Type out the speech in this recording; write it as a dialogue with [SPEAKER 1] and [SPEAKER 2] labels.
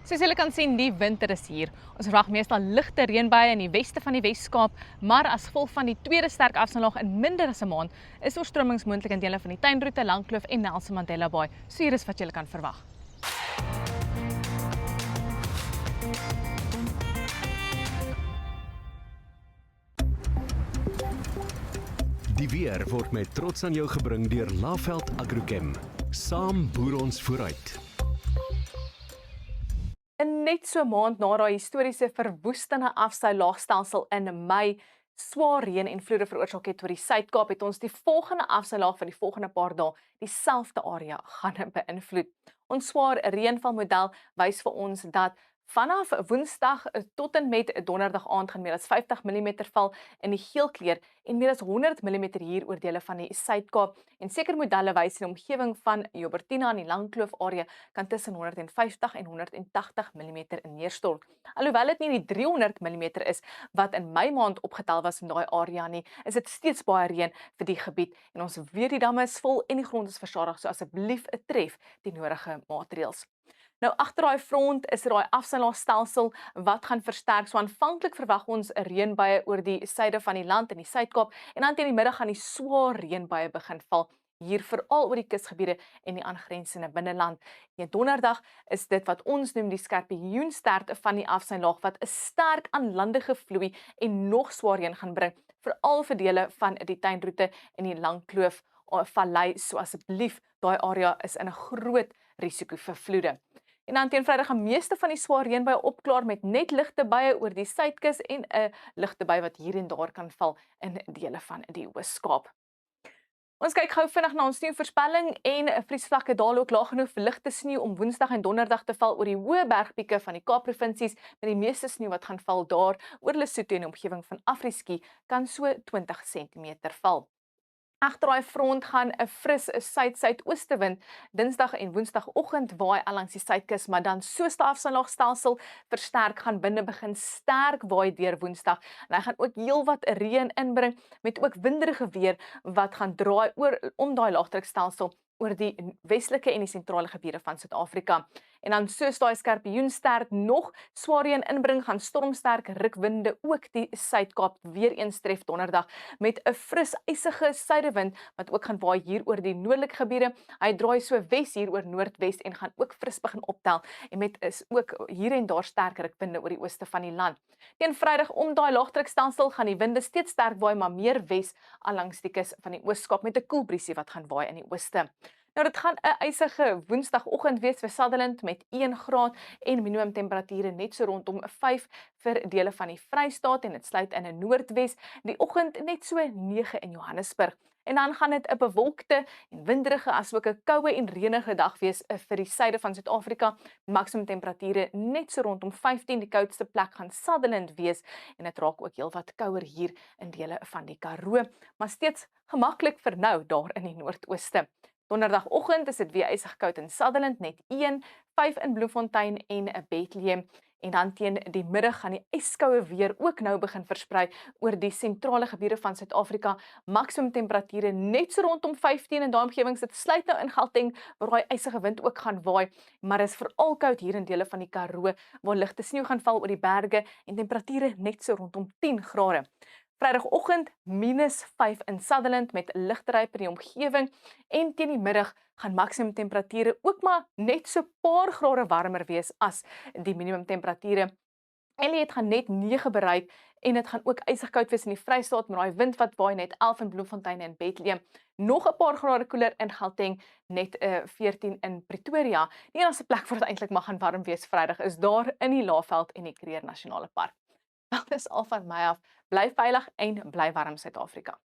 [SPEAKER 1] Soos julle kan sien, die winter is hier. Ons verwag meestal ligte reënbuie in die weste van die Wes-Kaap, maar as gevolg van die tweede sterk afsnellag in minder as 'n maand, is oorstromings moontlik in dele van die Tuinroete, Langkloof en Nelson Mandela Bay. So hier is wat julle kan verwag.
[SPEAKER 2] Die weer word met trots aan jou gebring deur Laveld Agrochem. Saam boer ons vooruit.
[SPEAKER 1] In net so 'n maand na daai historiese verwoestende afseilaagstelsel in Mei swaar reën en vloede veroorsaak het oor die Suid-Kaap, het ons die volgende afseilaag vir die volgende paar dae dieselfde area gaan beïnvloed. Ons swaar reënvalmodel wys vir ons dat vanaf Woensdag tot en met Donderdag aand gaan meer as 50 mm val in die geel kleur en meer as 100 mm hier oor dele van die Suid-Kaap. En seker modelle wys in die omgewing van Joubertina en die Langkloof area kan tussen 150 en 180 mm neerstort. Alhoewel dit nie die 300 mm is wat in Mei maand opgetel was in daai area nie, is dit steeds baie reën vir die gebied en ons weet die damme is vol en die grond is versadig, so asseblief tref die nodige maatreëls. Nou agter daai front is daai afseilaagstelsel wat gaan versterk. So aanvanklik verwag ons 'n reënbuie oor die suide van die land in die Suid-Kaap en dan teen die middag gaan die swaar reënbuie begin val hier veral oor die kusgebiede en die aangrensende binneland. En Donderdag is dit wat ons noem die skorpioenstert van die afseilaag wat 'n sterk aanlandige vloei en nog swaar reën gaan bring, veral vir dele van die Tuinroete en die Langkloof vallei. So asseblief, daai area is in 'n groot risiko vir vloede. En dan teen Vrydag gaan meeste van die swaar reënbuie opklaar met net ligte buie oor die suidkus en 'n ligte bui wat hier en daar kan val in dele van die Oos-Kaap. Ons kyk gou vinnig na ons sneeuvoorspelling en vriesvlakke daal ook laag genoeg vir ligte sneeu om Woensdag en Donderdag te val oor die hoë bergpieke van die Kaapprovinsies, met die meeste sneeu wat gaan val daar oor Lesotho en die omgewing van Afriski kan so 20 cm val. Agter daai front gaan 'n fris suid-suidoostewind Dinsdag en Woensdagoggend waai langs die suidkus, maar dan soos die afseilaagstelsel versterk gaan binne begin sterk waai deur Woensdag. En hy gaan ook heelwat reën inbring met ook winderige weer wat gaan draai om daai laagdrukstelsel oor die westelike en die sentrale gebiede van Suid-Afrika. En dan soos daai skorpioenstert nog swaar reën inbring, gaan stormsterk rukwinde ook die Suid-Kaap weer eens tref Donderdag met 'n fris ysige suidewind wat ook gaan waai hier oor die noordelike gebiede. Hy draai so wes hier oor noordwes en gaan ook fris begin optel en met is ook hier en daar sterk rukwinde oor die ooste van die land. Teen Vrydag om daai laagdrukstelsel gaan die winde steeds sterk waai, maar meer wes langs die kus van die Oos-Kaap met 'n koel briesie wat gaan waai in die ooste. Nou dit gaan 'n ysige Woensdagoggend wees vir Sutherland met 1 graad en minimum temperature net so rondom 5 vir dele van die Vrystaat en dit sluit in 'n Noordwes. Die oggend net so 9 in Johannesburg. En dan gaan dit 'n bewolkte en winderige asook 'n koue en reënige dag wees vir die suide van Suid-Afrika. Maksimum temperature net so rondom 15. Die koudste plek gaan Sutherland wees en dit raak ook heelwat kouer hier in dele van die Karoo, maar steeds gemaklik vir nou daar in die noordooste. Donderdagoggend is dit weer ysig koud in Sutherland, net 1, 5 in Bloemfontein en 'n Bethlehem. En dan teen die middag gaan die yskoue weer ook nou begin versprei oor die sentrale gebiede van Suid-Afrika. Maksimum temperature net so rondom 15 in daai omgewings. Dit sluit nou in Gauteng waar daai ysige wind ook gaan waai, maar is veral koud hier in dele van die Karoo waar ligte sneeu gaan val oor die berge en temperature net so rondom 10 grade. Vrydagoggend -5 in Sutherland met ligtery in die omgewing en teen die middag gaan maksimum temperature ook maar net so paar grade warmer wees as die minimum temperature. Elliot gaan net 9 bereik en dit gaan ook ysig koud wees in die Vrystaat met daai wind wat waai net 11 in Bloemfontein en Bethlehem. Nog 'n paar grade koeler in Gauteng, net 14 in Pretoria. Die enigste plek waar dit eintlik mag gaan warm wees Vrydag is daar in die Laveld en die Kruger Nasionale Park. Dat is al van my af. Bly veilig en bly warm Suid-Afrika.